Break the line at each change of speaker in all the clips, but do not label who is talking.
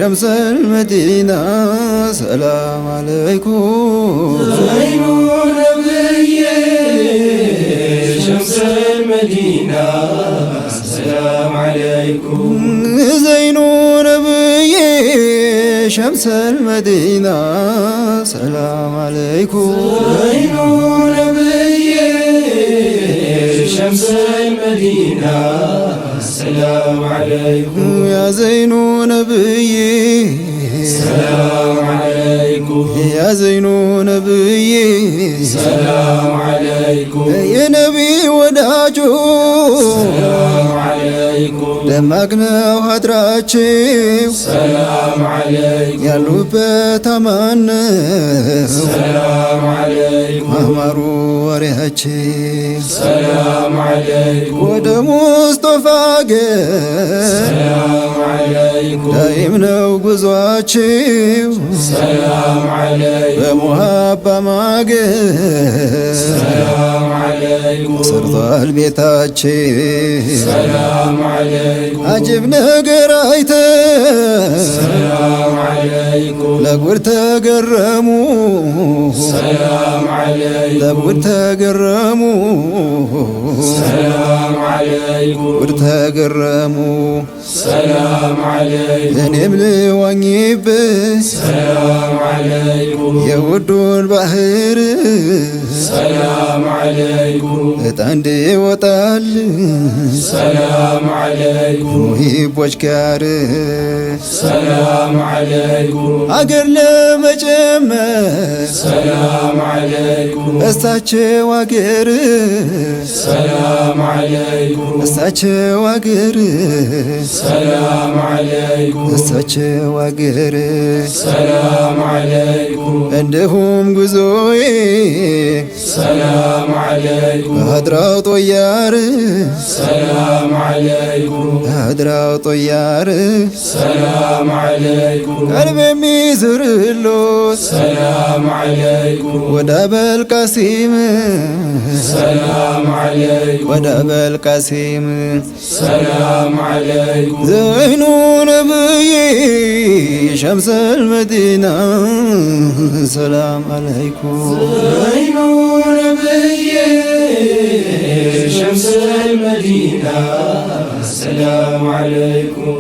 شمس المدينة سلام عليكم
زين نبي شمس المدينة سلام عليكم
زين نبي شمس المدينة سلام عليكم
زين نبي شمس المدينة سلام عليكم
يا زين نبي
سلام عليكم
يا زين نبي
سلام عليكم
يا نبي وداجو
سلام عليكم
دمقنا وهدراتشيو
سلام عليكم
ያሉበት አማን
سلام عليكم
አማሩ ወሬያችን
سلام عليكم
ወደ ሙስጠፋ
سلام عليكم
ዳይም ነው ጉዟችን
سلام عليكم
በሙሃባ ማገር
سلام عليكم
ሰርቷል ቤታችን
سلام عليكم
አጅብ ነገር አይተን
سلام عليكم
ለጉድ ተገረሙ
سلام عليكم
ለጉድ ተገረሙ
سلام عليكم
ጉድ ተገረሙ
سلام عليكم
እኔም ልዋኝበት
سلام عليكم
የውዱን ባህር
سلام عليكم
እጣ እንዲወጣል
سلام عليكم
ሙሂቦች ጋር
سلام عليكم
አገር ለመጨመር
سلام عليكم
እሳቸው አገር
سلام عليكم
እሳቸው አገር
سلام عليكم
እሳቸው አገር
سلام عليكم
እንዲሁም ጉዞዬ
سلام عليكم
በሀድራው ጦያር
سلام عليكم
በሀድራው ጦያር
سلام عليكم
ቀልብ የሚዝርሎት
سلام عليكم
ወደ አበልቃሲም
سلام عليكم
ወደ አበልቃሲም
سلام عليكم
ዘይኑ ነብይ ሸምስ አልመዲና ሰላም አለይኩም
زين نبي شمس المدينة السلام عليكم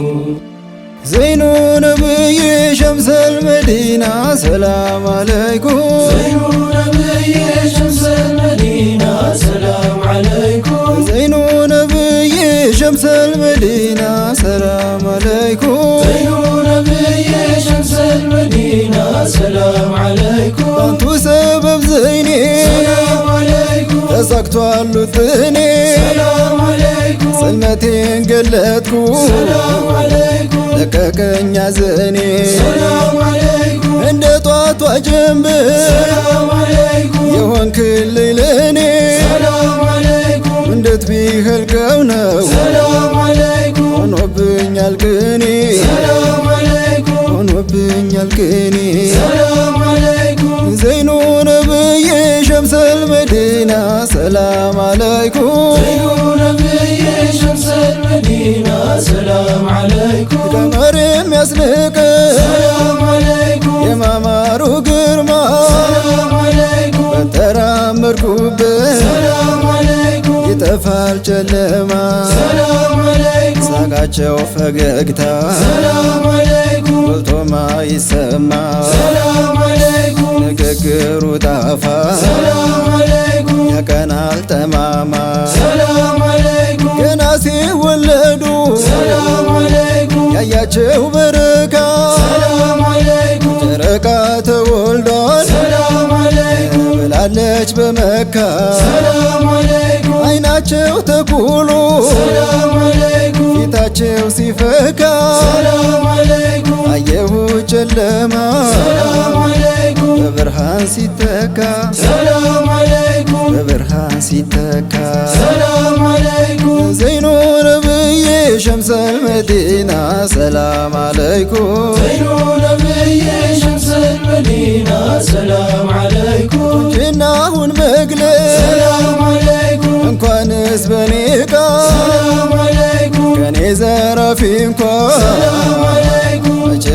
ዘይኑ ነብይ ሸምስ አልመዲና ሰላም አለይኩም
زين نبي شمس المدينة السلام عليكم
ዘይኑ ነብይ ሸምስ አልመዲና ሰላም አለይኩም
زين نبي شمس المدينة السلام عليكم
አንቱ ሰበብ ዘይኔ
سلام عليكم
ተሳክቷል ውጥኔ
سلام عليكم
ጽልመቴን ገለጥኩ
سلام عليكم
ለቀቀኛ ዘኔ
سلام عليكم
እንደ ጧቷ ጀንበር
سلام عليكم
የሆንክልኝ ለኔ
سلام عليكم
እንዴት ቢኸልቀው ነው
سلام عليكم
ሆኖብኛል ቅኔ
سلام عليكم
ሆኖብኛል ቅኔ
سلام عليكم
ዘይኑ ነብይ ሸምስ አልመዲና ሰላም አለይኩም
زين نبي شمس المدينة سلام عليكم
ቀመር የሚያስንቅ
سلام عليكم
የማማሩ ግርማ
سلام عليكم
በተራመድኩበት
سلام عليكم
ይጠፋል ጨለማ
سلام عليكم
ሳቃቸው ፈገግታ
سلام عليكم
ጎልቶማ ይሰማ
سلام عليكم
ንግግሩ ጣፋ
سلام عليكم
ያቀናል ጠማማ
سلام عليكم
ገና ሲወለዱ
سلام عليكم
ያያቸው በረካ
سلام عليكم
ጨረቃ ተወልዷል
سلام عليكم
ብላለች በመካ
سلام عليكم
አይናቸው ተኩሎ
سلام عليكم
ፊታቸው ሲፈካ
سلام عليكم
አየሁ ጨለማ
سلام عليكم
በብርሃን ሲተካ
سلام عليكم
በብርሃን ሲተካ
سلام عليكم
ዘይኑ ነብይ ሸምስ አልመዲና ሰላም አለይኩም
زين نبي شمس المدينة سلام عليكم
ጅናሁን መግለጽ
سلام عليكم
እንኳንስ በኔ ቃል
سلام عليكم
ከኔ ዘራፊ እንኳን
سلام عليكم
መቼ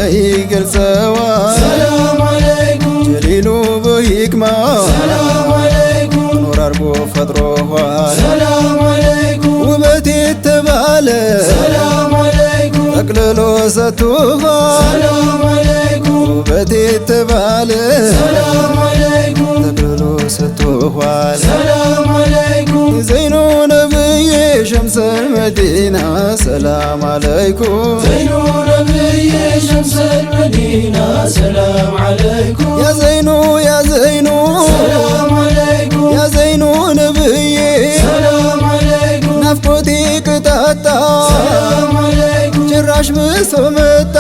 ተክሎ ሰጥቶሃል
ሰላም አለይኩም
ውበት የተባለ
ሰላም አለይኩም
ተክሎ ሰጥቶሃል
ሰላም አለይኩም
ዘይኑ ነብዬ ሸምሰል መዲና ሰላም አለይኩም
ዘይኑ ነብዬ ሸምሰል መዲና ሰላም አለይኩም
ያ ዘይኑ ያ ዘይኑ
ሰላም አለይኩም
ያ ዘይኑ ነብዬ
ሰላም አለይኩም
ናፍቆቴ ቅጣጣ
ሰላም አለይኩም
ጭራሽ ብሶ መጣ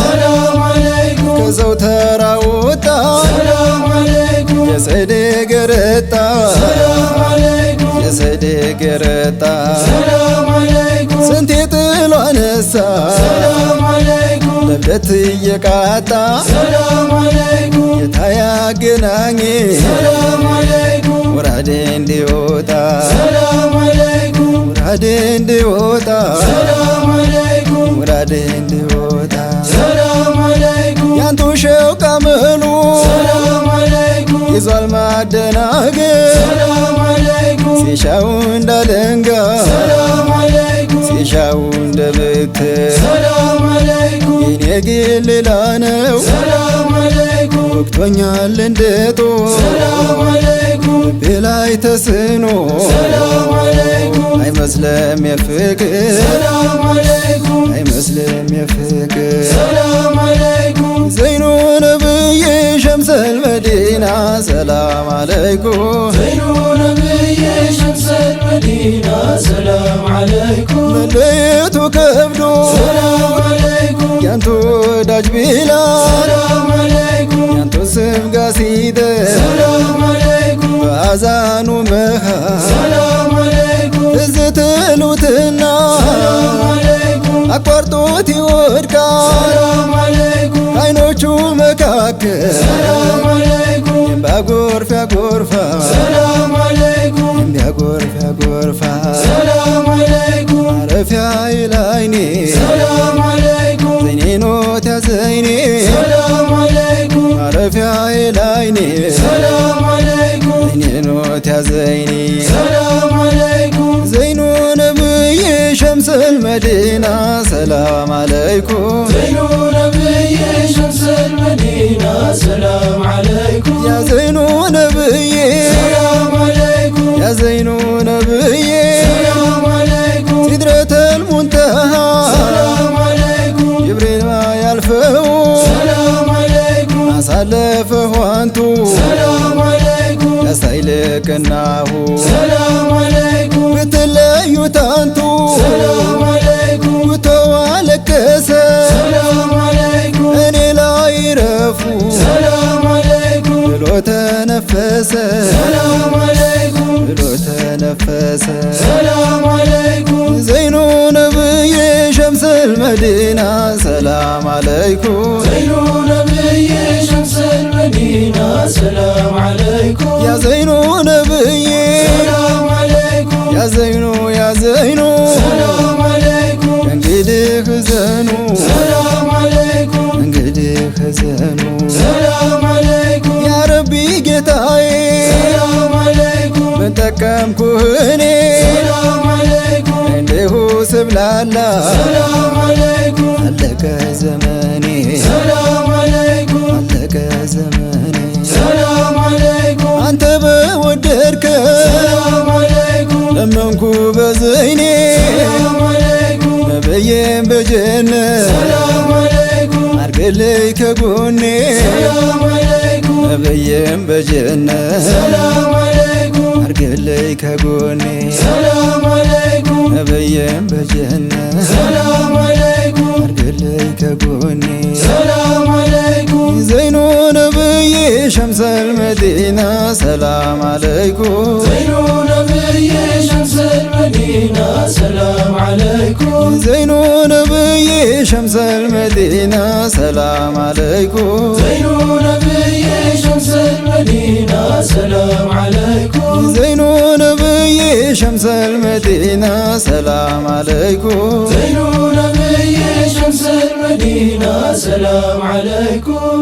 ሰላም አለይኩም
ከሰው ተራ ወጣ
ሰላም አለይኩም
የሰይድ ገረጣ
ሰላም አለይኩም
የሰይድ ገረጣ
ሰላም አለይኩም
ስንቴ ጥሎ አነሳ
ሰላም አለይኩም
ለብደት እየቃጣ
ሰላም አለይኩም
የታያገናኝ
ሰላም አለይኩም
ወራዴ እንዲወጣ
ሰላም አለይኩም
ወራዴ እንዲወጣ
ሰላም አለይኩም
ወራዴ እንዲወጣ
ሰላም አለይኩም
ያንቱ ሸውቅ አመሉ
ሰላም አለይኩም
ይዟል ማደናገር
ሰላም አለይኩም
ሲሻው እንዳለንጋ
ሰላም አለይኩም
ሲሻው እንደ ብትር
ሰላም አለይኩም
የኔ ግን ሌላ ነው
ሰላም አለይኩም
ወቅቶኛል እንደ ጦር
ሰላም አለይኩም
ልቤ ላይ ተስኖ
ሰላም አለይኩም
አይመስለም የፍቅር
ሰላም አለይኩም
አይመስለም የፍቅር
ሰላም አለይኩም
ዘይኑ ነብዬ ሸምሰል መዲና ሰላም አለይኩም
ዘይኑ ነብዬ ሸምሰል መዲና ሰላም አለይኩም
መለየቱ ከብዶ
ሰላም አለይኩም
ያንቱ ወዳጅ ቢላል
ሰላም አለይኩም
ያንቱ ስም ጋር ሲደር
ሰላም አለይኩም
በአዛኑ መሃል
ሰላም አለይኩም
ትዝ ትሉትና
ሰላም አለይኩም
አቋርጦት ይወድቃል
ሰላም አለይኩም
ከዓይኖቹ መካከል
ሰላም አለይኩም
የሚያጎርፍ ያጎርፋል
ሰላም አለይኩም
የሚያጎርፍ ያጎርፋል
ሰላም አለይኩም
ማረፊያዬ ላይኔ
ሰላም አለይኩም
ዘይኔ ኖት ያ ዘይኔ
ሰላም አለይኩም
ማረፊያዬ ላይኔ
ሰላም አለይኩም
ዘይኔ ኖት ያ ዘይኔ
ሰላም አለይኩም
ዘይኑ ነብዬ ሸምሰል መዲና ሰላም አለይኩም
ዘይኑ ነብዬ ሸምሰል መዲና ሰላም አለይኩም
ያ ዘይኑ ነብዬ
ሰላም አለይኩም
ያ ዘይኑ ነብዬ
ሰላም አለይኩም
ሲድረተል ሙንተሃ
ሰላም አለይኩም
ጅብሪል ያልፈው
ሰላም አለይኩም
አሳለፈሁ አንቱ
ሰላም አለይኩም
ያሳይልቅናሁ
ሰላም አለይኩም
ብትለዩት አንቱ
ሰላም አለይኩም
ብተው አለቀሰ
ሰላም አለይኩም
እኔ ላይ ረፉ
ሰላም አለይኩም
ብሎ ተነፈሰ
ሰላም አለይኩም
ብሎ ተነፈሰ
ሰላም አለይኩም
ዘይኑ ነብዬ ሸምሰል መዲና ሰላም አለይኩም
ዘይኑ ነብዬ ሸምሰል መዲና ሰላም አለይኩም
ያ ዘይኑ ነብዬ
ሰላም አለይኩም
ያ ዘይኑ ያ ዘይኑ
ሰላም አለይኩም
እንግዲህ ዘኑ
ሰላም አለይኩም
እንግዲህ ዘኑ
ሰላም አለይኩም
ያ ረቢ ጌታዬ
ሰላም አለይኩም
ምን ጠቀምኩህ እኔ
ሰላም አለይኩም
እንዲሁ ስብላላ
ሰላም አለይኩም
አለቀ ዘመኔ
ሰላም አለይኩም
አለቀ ዘመኔ
ሰላም አለይኩም
አንተ በወደድከው
ሰላም አለይኩም
ለመንኩ በዘይኔ
ሰላም አለይኩም
ነብዬም በጀነት
ሰላም አለይኩም
አርግልኝ ከጎኔ
ሰላም አለይኩም
ነብዬም በጀነት
ሰላም አለይኩም
አርግልኝ ከጎኔ
ሰላም አለይኩም
ነብዬም በጀነት
ሰላም አለይኩም
አርግልኝ ከጎኔ
ሰላም አለይኩም
ዘይኑ ነብዬ ሸምሰል መዲና ሰላም አለይኩም
ዘይኑ ነብዬ ሸምሰል መዲና ሰላም አለይኩም
ዘይኑ ነብዬ ሸምሰል መዲና ሰላም አለይኩም
ዘይኑ ነብዬ ሸምሰል መዲና ሰላም አለይኩም
ዘይኑ ነብዬ ሸምሰል መዲና ሰላም አለይኩም
ዘይኑ ነብዬ ሸምሰል መዲና ሰላም አለይኩም